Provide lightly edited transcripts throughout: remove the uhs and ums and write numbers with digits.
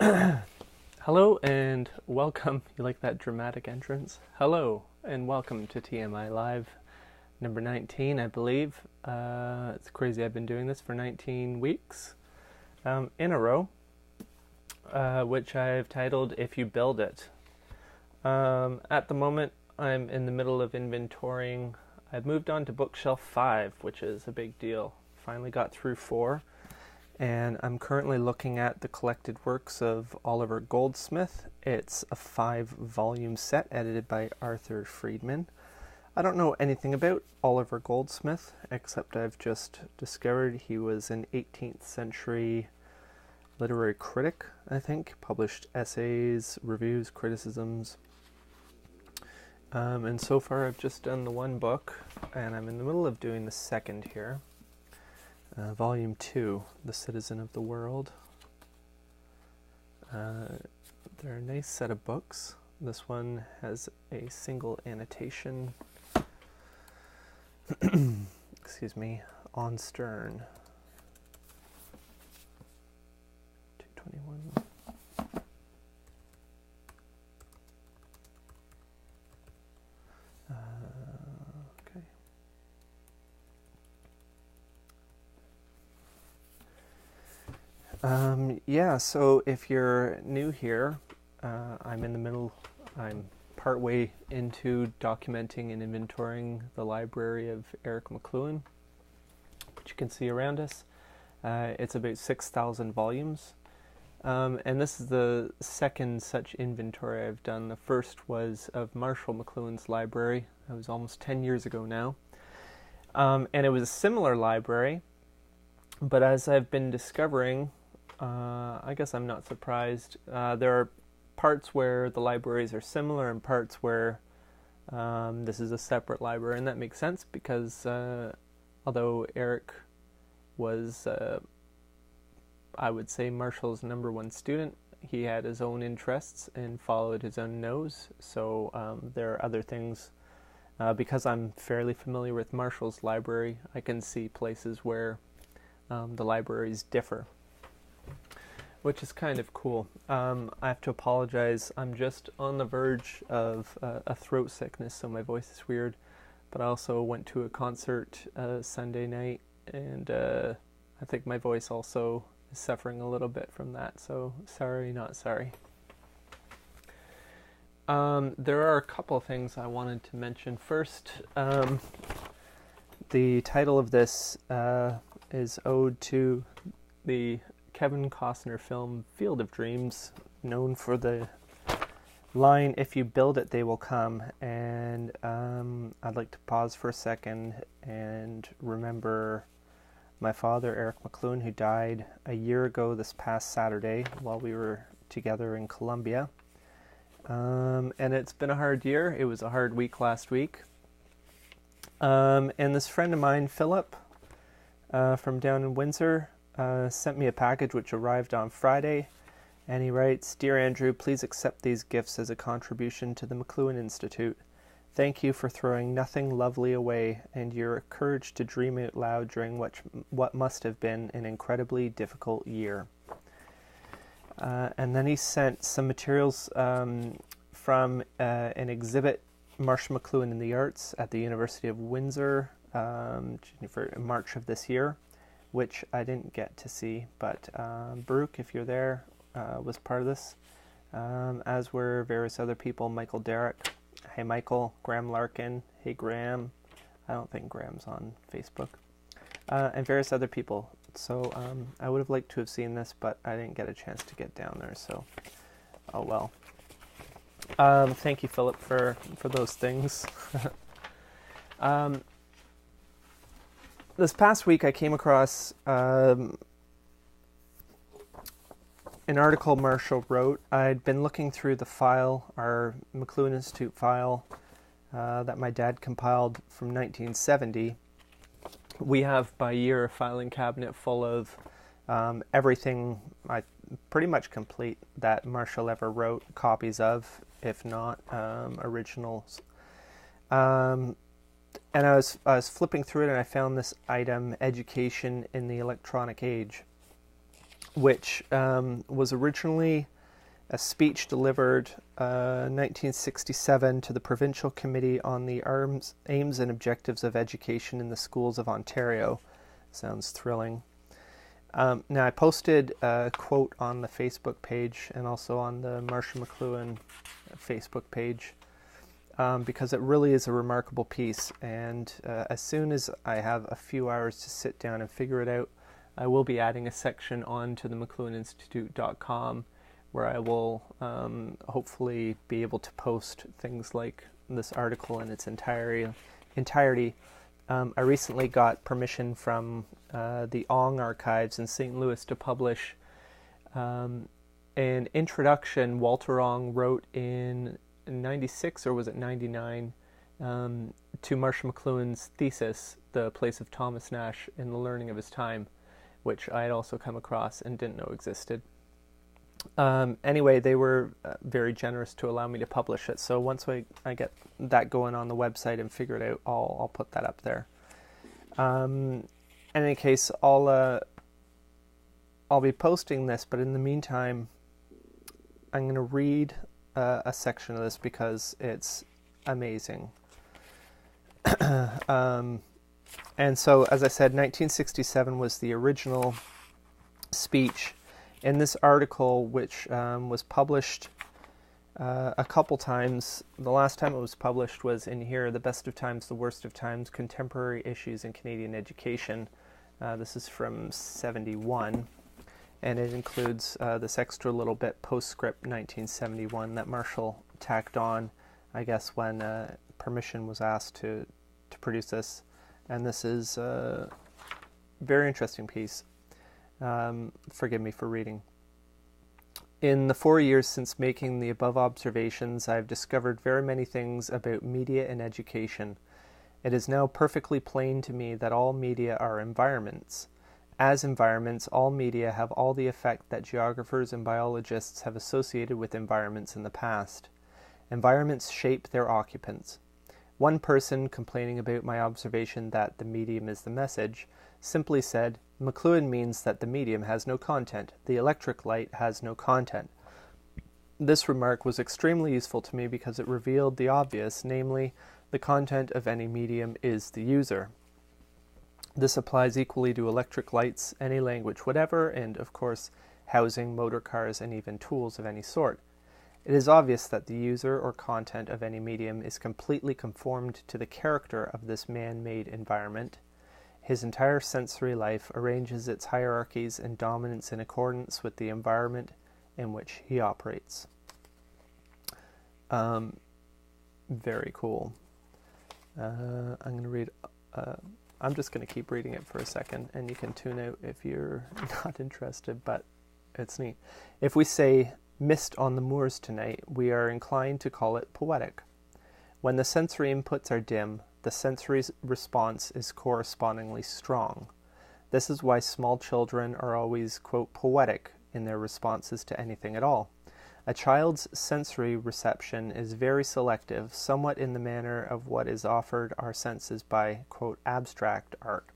Hello and welcome. You like that dramatic entrance? Hello and welcome to TMI Live number 19, I believe. It's crazy. I've been doing this for 19 weeks in a row, which I've titled If You Build It. At the moment, I'm in the middle of inventorying. I've moved on to bookshelf 5, which is a big deal. Finally got through 4. And I'm currently looking at the collected works of Oliver Goldsmith. It's a 5-volume set edited by Arthur Friedman. I don't know anything about Oliver Goldsmith, except I've just discovered he was an 18th century literary critic, I think. Published essays, reviews, criticisms. And so far I've just done the one book, and I'm in the middle of doing the second here. Volume 2, The Citizen of the World. They're a nice set of books. This one has a single annotation, excuse me, on stern. 221. Okay. Yeah, so if you're new here, I'm partway into documenting and inventorying the library of Eric McLuhan, which you can see around us. It's about 6,000 volumes, and this is the second such inventory I've done. The first was of Marshall McLuhan's library. That was almost 10 years ago now, and it was a similar library, but as I've been discovering, I guess I'm not surprised. There are parts where the libraries are similar and parts where this is a separate library, and that makes sense because although Eric was, I would say, Marshall's #1 student, he had his own interests and followed his own nose, so there are other things. Because I'm fairly familiar with Marshall's library, I can see places where the libraries differ, which is kind of cool. I have to apologize. I'm just on the verge of a throat sickness, so my voice is weird. But I also went to a concert Sunday night, and I think my voice also is suffering a little bit from that. So sorry, not sorry. There are a couple things I wanted to mention. First, the title of this is ode to the Kevin Costner film Field of Dreams, known for the line, "If you build it, they will come." And I'd like to pause for a second and remember my father, Eric McLuhan, who died a year ago this past Saturday while we were together in Colombia. And it's been a hard year. It was a hard week last week. And this friend of mine, Philip, from down in Windsor, sent me a package which arrived on Friday, and he writes, "Dear Andrew, please accept these gifts as a contribution to the McLuhan Institute. Thank you for throwing nothing lovely away and your courage to dream out loud during what must have been an incredibly difficult year." And then he sent some materials from an exhibit, Marshall McLuhan in the Arts, at the University of Windsor for March of this year, which I didn't get to see, but Baruch, if you're there, was part of this, as were various other people. Michael Derrick, hey Michael, Graham Larkin, hey Graham, I don't think Graham's on Facebook, and various other people. So I would have liked to have seen this, but I didn't get a chance to get down there, so oh well. Thank you, Philip, for those things. This past week I came across an article Marshall wrote. I'd been looking through the file, our McLuhan Institute file, that my dad compiled from 1970. We have by year a filing cabinet full of everything, pretty much complete, that Marshall ever wrote, copies of, if not originals. And I was flipping through it, and I found this item, "Education in the Electronic Age." which was originally a speech delivered 1967 to the Provincial Committee on the Aims and Objectives of Education in the Schools of Ontario. Sounds thrilling. Now, I posted a quote on the Facebook page and also on the Marshall McLuhan Facebook page because it really is a remarkable piece. And as soon as I have a few hours to sit down and figure it out, I will be adding a section onto the McLuhaninstitute.com where I will hopefully be able to post things like this article in its entirety. I recently got permission from the Ong Archives in St. Louis to publish an introduction Walter Ong wrote in 96, or was it 99, to Marshall McLuhan's thesis, The Place of Thomas Nash in the Learning of His Time, which I had also come across and didn't know existed. Anyway, they were very generous to allow me to publish it. So once I get that going on the website and figure it out, I'll put that up there. In any case, I'll be posting this, but in the meantime, I'm going to read a section of this because it's amazing. And so, as I said, 1967 was the original speech. In this article, which was published a couple times, the last time it was published was in here, The Best of Times, the Worst of Times, Contemporary Issues in Canadian Education. This is from 71, and it includes this extra little bit, postscript 1971, that Marshall tacked on, I guess, when permission was asked to produce this. And this is a very interesting piece. Forgive me for reading. In the 4 years since making the above observations, I have discovered very many things about media and education. It is now perfectly plain to me that all media are environments. As environments, all media have all the effect that geographers and biologists have associated with environments in the past. Environments shape their occupants. One person, complaining about my observation that the medium is the message, simply said, McLuhan means that the medium has no content. The electric light has no content. This remark was extremely useful to me because it revealed the obvious, namely, the content of any medium is the user. This applies equally to electric lights, any language whatever, and, of course, housing, motor cars, and even tools of any sort. It is obvious that the user or content of any medium is completely conformed to the character of this man-made environment. His entire sensory life arranges its hierarchies and dominance in accordance with the environment in which he operates. Very cool. I'm going to read... I'm just going to keep reading it for a second, and you can tune out if you're not interested, but it's neat. If we say, mist on the moors tonight, we are inclined to call it poetic. When the sensory inputs are dim, the sensory response is correspondingly strong. This is why small children are always, quote, poetic in their responses to anything at all. A child's sensory reception is very selective, somewhat in the manner of what is offered our senses by, quote, abstract art.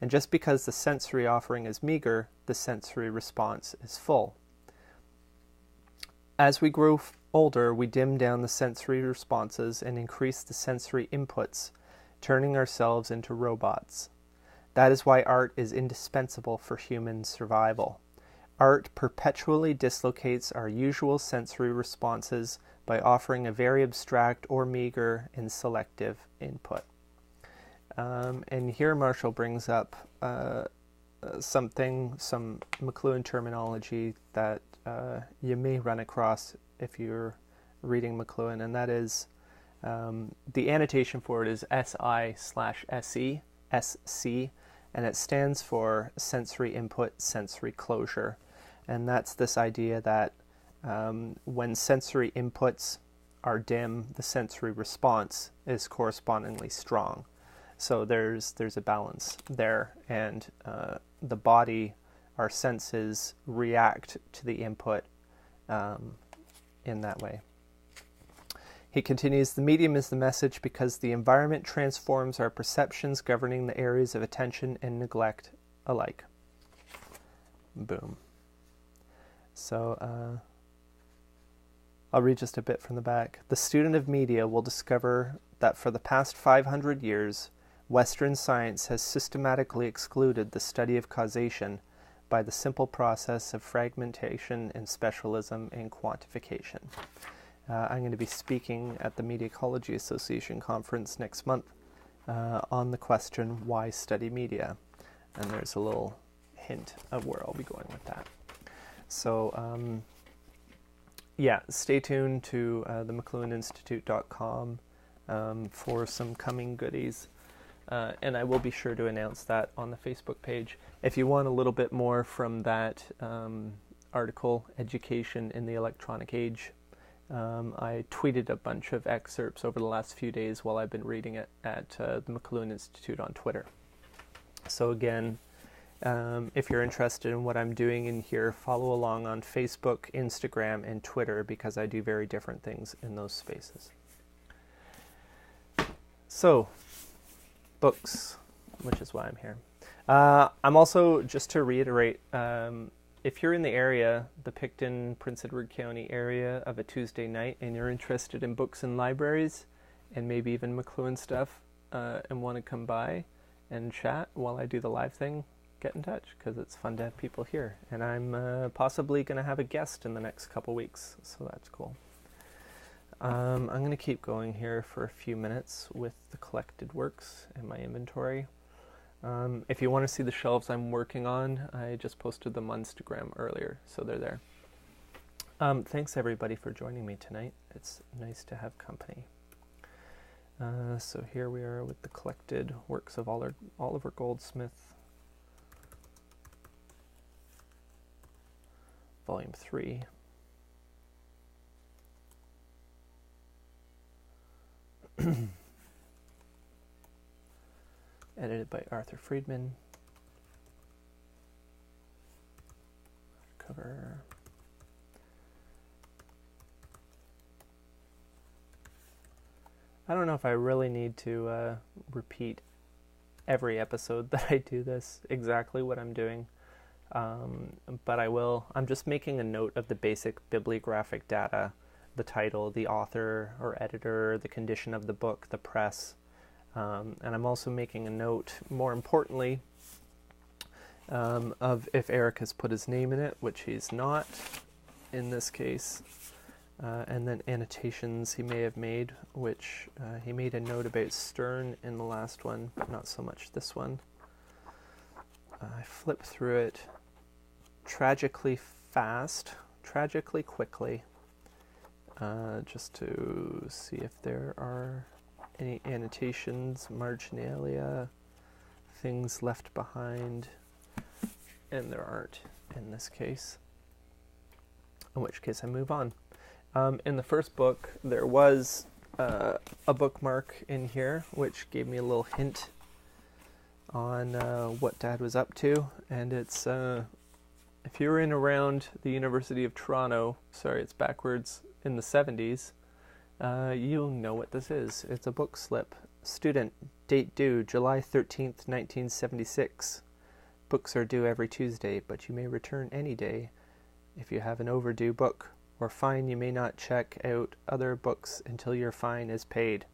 And just because the sensory offering is meager, the sensory response is full. As we grow older, we dim down the sensory responses and increase the sensory inputs, turning ourselves into robots. That is why art is indispensable for human survival. Art perpetually dislocates our usual sensory responses by offering a very abstract or meager and selective input. And here Marshall brings up some McLuhan terminology that you may run across if you're reading McLuhan, and that is the annotation for it is SI/SE, SC, and it stands for sensory input, sensory closure. And that's this idea that when sensory inputs are dim, the sensory response is correspondingly strong. So there's a balance there, and the body, our senses react to the input in that way. He continues, the medium is the message because the environment transforms our perceptions, governing the areas of attention and neglect alike. Boom. So I'll read just a bit from the back. The student of media will discover that for the past 500 years, Western science has systematically excluded the study of causation by the simple process of fragmentation and specialism and quantification. I'm going to be speaking at the Media Ecology Association conference next month on the question, why study media? And there's a little hint of where I'll be going with that. So, yeah, stay tuned to the McLuhanInstitute.com for some coming goodies. And I will be sure to announce that on the Facebook page. If you want a little bit more from that article, Education in the Electronic Age, I tweeted a bunch of excerpts over the last few days while I've been reading it at the McLuhan Institute on Twitter. So again, if you're interested in what I'm doing in here, follow along on Facebook, Instagram, and Twitter, because I do very different things in those spaces. So, books, which is why I'm here. I'm also, just to reiterate, if you're in the area, the Picton, Prince Edward County area, of a Tuesday night, and you're interested in books and libraries, and maybe even McLuhan stuff, and want to come by and chat while I do the live thing, get in touch, because it's fun to have people here. And I'm possibly going to have a guest in the next couple weeks, so that's cool. I'm going to keep going here for a few minutes with the collected works in my inventory. If you want to see the shelves I'm working on, I just posted them on Instagram earlier, so they're there. Thanks everybody for joining me tonight. It's nice to have company. So here we are with the collected works of Oliver Goldsmith, Volume 3. Edited by Arthur Friedman. Cover. I don't know if I really need to repeat every episode that I do this, exactly what I'm doing, but I will. I'm just making a note of the basic bibliographic data, the title, the author or editor, the condition of the book, the press, and I'm also making a note, more importantly, of if Eric has put his name in it, which he's not in this case, and then annotations he may have made, which he made a note about Stern in the last one, but not so much this one. I flipped through it tragically fast, tragically quickly, just to see if there are any annotations, marginalia, things left behind, and there aren't in this case, in which case I move on. In the first book, there was a bookmark in here, which gave me a little hint on what Dad was up to, and it's, if you were in around the University of Toronto, sorry, it's backwards, in the 70s, you'll know what this is. It's a book slip. Student, date due, July 13th, 1976. Books are due every Tuesday, but you may return any day. If you have an overdue book or fine, you may not check out other books until your fine is paid.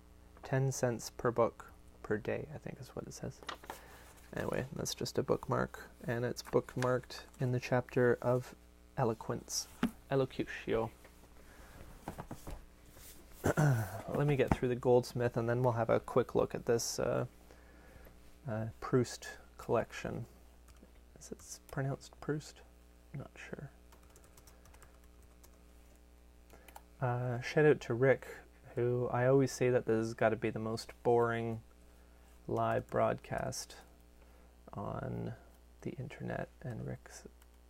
10 cents per book per day, I think is what it says. Anyway, that's just a bookmark, and it's bookmarked in the chapter of eloquence, elocutio. Let me get through the Goldsmith, and then we'll have a quick look at this Proust collection. Is it pronounced Proust? I'm not sure. Shout out to Rick, who I always say that this has got to be the most boring live broadcast on the internet, and Rick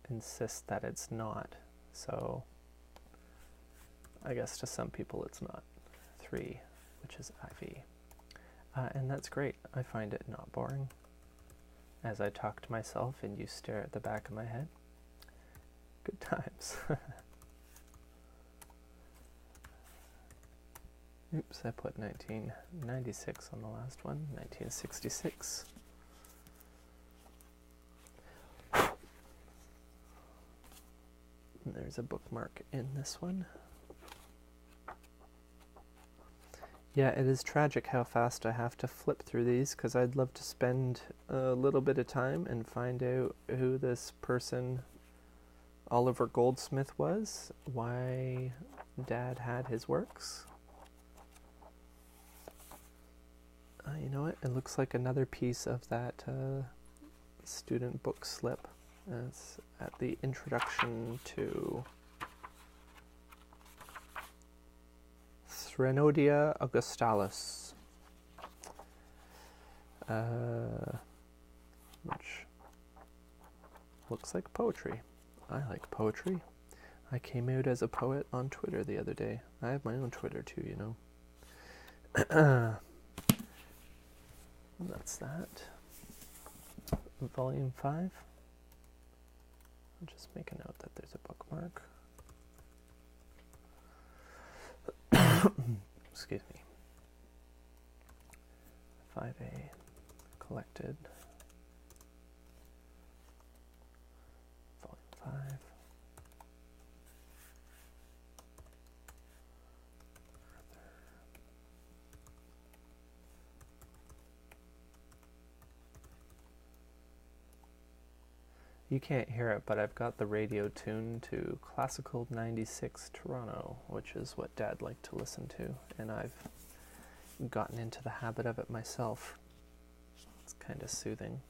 insists that it's not. So I guess to some people it's not. 3, which is IV. And that's great. I find it not boring. As I talk to myself and you stare at the back of my head. Good times. Oops, I put 1996 on the last one. 1966. there's a bookmark in this one. Yeah, it is tragic how fast I have to flip through these, because I'd love to spend a little bit of time and find out who this person, Oliver Goldsmith, was, why Dad had his works. You know what? It looks like another piece of that student book slip. It's at the introduction to Threnodium Augustalis, which looks like poetry. I like poetry. I came out as a poet on Twitter the other day. I have my own Twitter too, you know. That's that. Volume 5. I'll just make a note that there's a bookmark. Excuse me. 5A collected. Volume 5. You can't hear it, but I've got the radio tuned to Classical 96 Toronto, which is what Dad liked to listen to, and I've gotten into the habit of it myself. It's kind of soothing.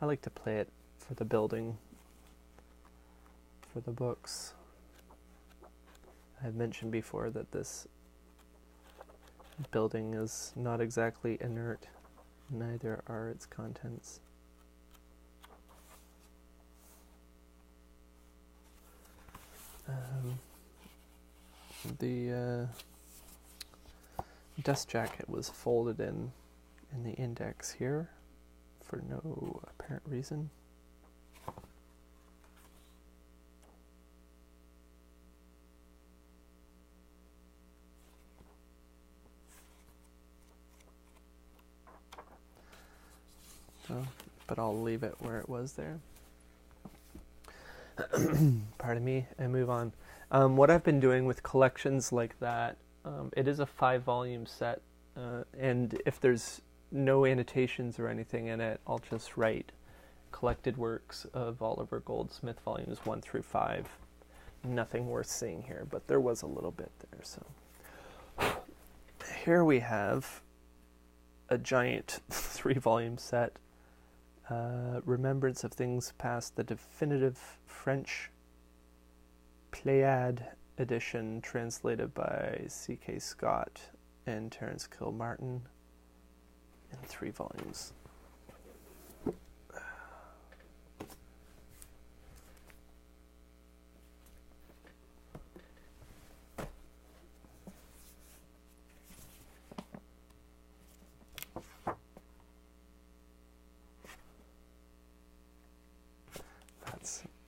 I like to play it for the building, for the books. I've mentioned before that this building is not exactly inert, neither are its contents. The dust jacket was folded in the index here for no apparent reason. But I'll leave it where it was there. Pardon me, and move on. What I've been doing with collections like that, it is a 5-volume set, and if there's no annotations or anything in it, I'll just write collected works of Oliver Goldsmith, volumes 1 through 5. Nothing worth seeing here, but there was a little bit there. So here we have a giant 3-volume set. Remembrance of Things Past, the definitive French Pléiade edition, translated by C.K. Scott and Terence Kilmartin, in 3 volumes.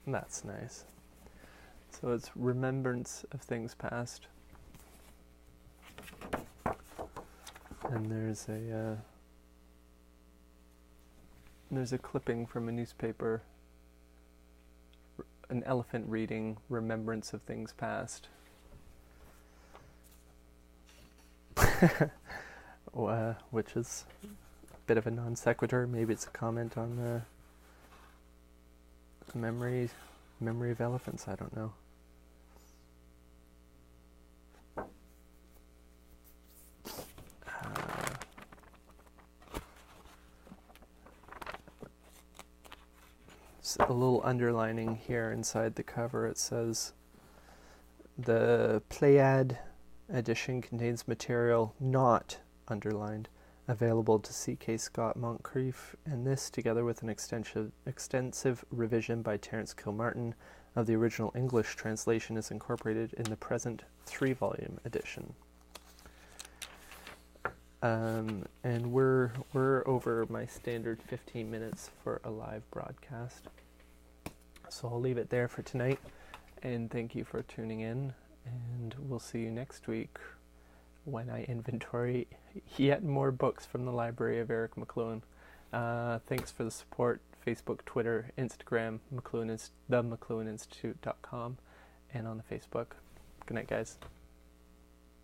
That's nice. So it's Remembrance of Things Past. And there's a clipping from a newspaper, an elephant reading Remembrance of Things Past. Which is a bit of a non sequitur. Maybe it's a comment on the memory of elephants, I don't know. A little underlining here inside the cover. It says the Pléiade edition contains material not underlined available to C.K. Scott Moncrief, and this, together with an extensive revision by Terence Kilmartin of the original English translation, is incorporated in the present 3-volume edition. And we're over my standard 15 minutes for a live broadcast, so I'll leave it there for tonight, and thank you for tuning in, and we'll see you next week when I inventory yet more books from the library of Eric McLuhan. Thanks for the support. Facebook, Twitter, Instagram, the McLuhan Institute.com. and on the Facebook. Good night, guys.